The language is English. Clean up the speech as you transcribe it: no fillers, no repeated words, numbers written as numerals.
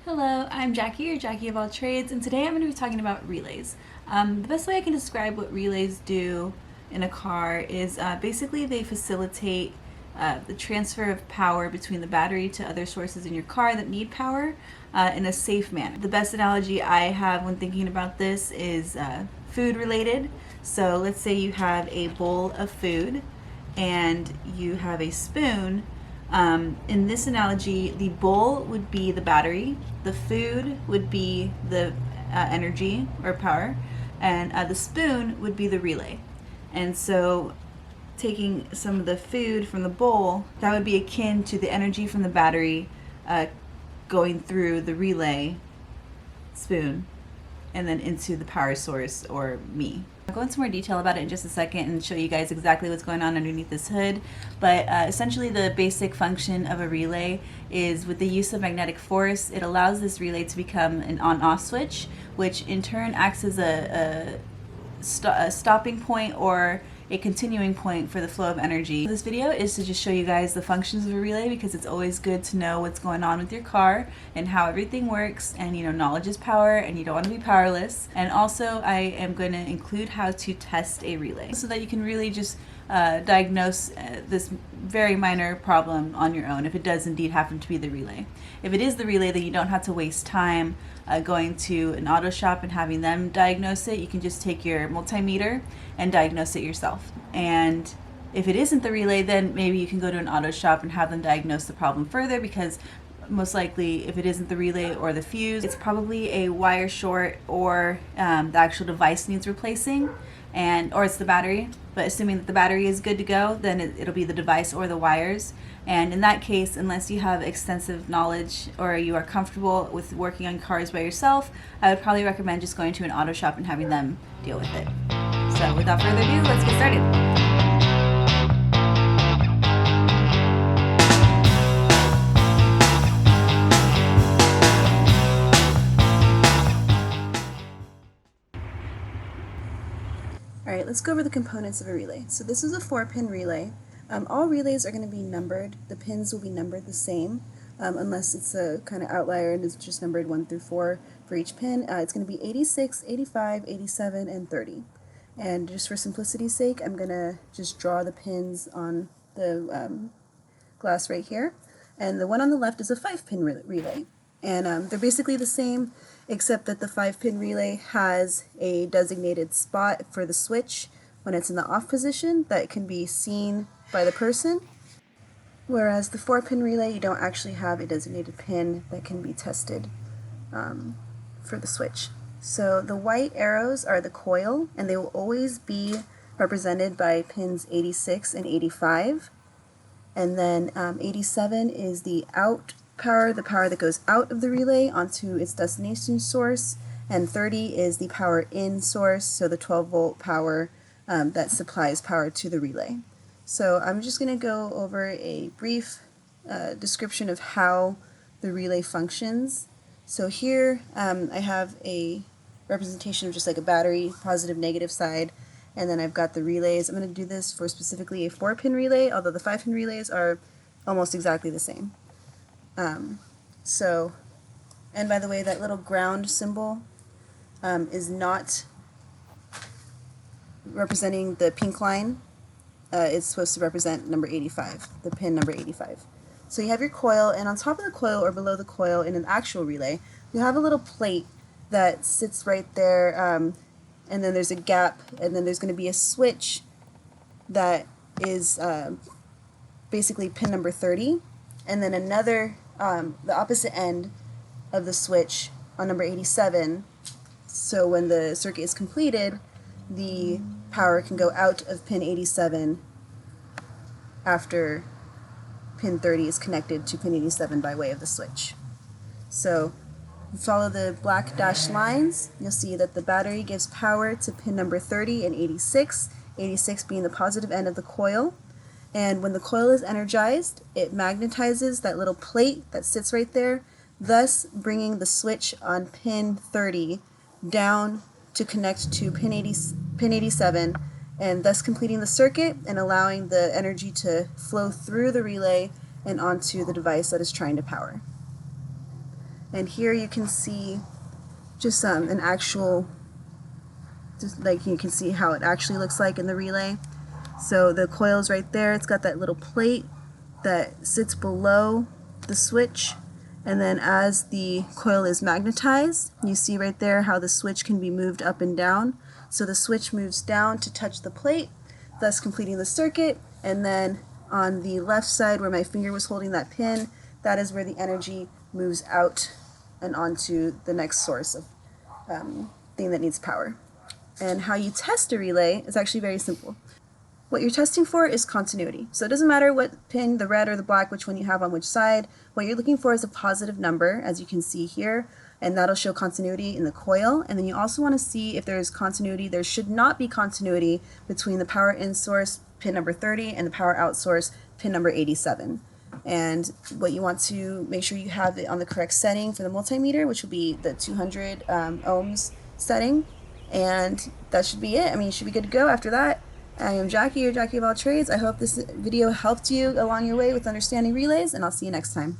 Hello, I'm Jackie, or Jackie of all trades, and today I'm going to be talking about relays. The best way I can describe what relays do in a car is basically they facilitate the transfer of power between the battery to other sources in your car that need power in a safe manner. The best analogy I have when thinking about this is food related. So let's say you have a bowl of food and you have a spoon. In this analogy, the bowl would be the battery, the food would be the energy or power, and the spoon would be the relay. And so, taking some of the food from the bowl, that would be akin to the energy from the battery going through the relay spoon and then into the power source, or me. I'll go into more detail about it in just a second and show you guys exactly what's going on underneath this hood. But essentially the basic function of a relay is, with the use of magnetic force, it allows this relay to become an on-off switch, which in turn acts as a stopping point or a continuing point for the flow of energy. This video is to just show you guys the functions of a relay, because it's always good to know what's going on with your car and how everything works, and knowledge is power and you don't want to be powerless. And also I am going to include how to test a relay so that you can really just diagnose this very minor problem on your own if it does indeed happen to be the relay. If it is the relay, then you don't have to waste time going to an auto shop and having them diagnose it. You can just take your multimeter and diagnose it yourself. And if it isn't the relay, then maybe you can go to an auto shop and have them diagnose the problem further, because most likely, if it isn't the relay or the fuse, it's probably a wire short, or the actual device needs replacing, or it's the battery. But assuming that the battery is good to go, then it'll be the device or the wires. And in that case, unless you have extensive knowledge or you are comfortable with working on cars by yourself, I would probably recommend just going to an auto shop and having them deal with it. So without further ado, let's get started. Alright, let's go over the components of a relay. So this is a 4-pin relay. All relays are going to be numbered. The pins will be numbered the same, unless it's a kind of outlier and it's just numbered 1 through 4 for each pin. It's going to be 86, 85, 87, and 30. And just for simplicity's sake, I'm going to just draw the pins on the glass right here. And the one on the left is a 5-pin relay. And they're basically the same, except that the 5-pin relay has a designated spot for the switch when it's in the off position that can be seen by the person, whereas the 4-pin relay, you don't actually have a designated pin that can be tested for the switch. So the white arrows are the coil, and they will always be represented by pins 86 and 85. And then 87 is the out power, the power that goes out of the relay onto its destination source, and 30 is the power in source, so the 12-volt power that supplies power to the relay. So I'm just going to go over a brief description of how the relay functions. So here I have a representation of just like a battery, positive, negative side, and then I've got the relays. I'm going to do this for specifically a 4-pin relay, although the 5-pin relays are almost exactly the same. And by the way, that little ground symbol is not representing the pink line. It's supposed to represent number 85, the pin number 85. So you have your coil, and on top of the coil or below the coil in an actual relay, you have a little plate that sits right there, and then there's a gap, and then there's going to be a switch that is basically pin number 30, and then another, the opposite end of the switch on number 87, so when the circuit is completed, the power can go out of pin 87 after pin 30 is connected to pin 87 by way of the switch. So follow the black dashed lines, you'll see that the battery gives power to pin number 30 and 86, 86 being the positive end of the coil. And when the coil is energized, it magnetizes that little plate that sits right there, thus bringing the switch on pin 30 down to connect to pin 87, and thus completing the circuit and allowing the energy to flow through the relay and onto the device that is trying to power. And here you can see just an actual, just like you can see how it actually looks like in the relay. So the coil is right there. It's got that little plate that sits below the switch, and then as the coil is magnetized, you see right there how the switch can be moved up and down. So the switch moves down to touch the plate, thus completing the circuit, and then on the left side where my finger was holding that pin, that is where the energy moves out and onto the next source of thing that needs power. And how you test a relay is actually very simple. What you're testing for is continuity. So it doesn't matter what pin, the red or the black, which one you have on which side. What you're looking for is a positive number, as you can see here, and that'll show continuity in the coil. And then you also want to see if there's continuity. There should not be continuity between the power in source, pin number 30, and the power out source, pin number 87. And what you want to make sure you have it on the correct setting for the multimeter, which will be the 200 ohms setting. And that should be it. I mean, you should be good to go after that. I am Jackie, your Jackie of all trades. I hope this video helped you along your way with understanding relays, and I'll see you next time.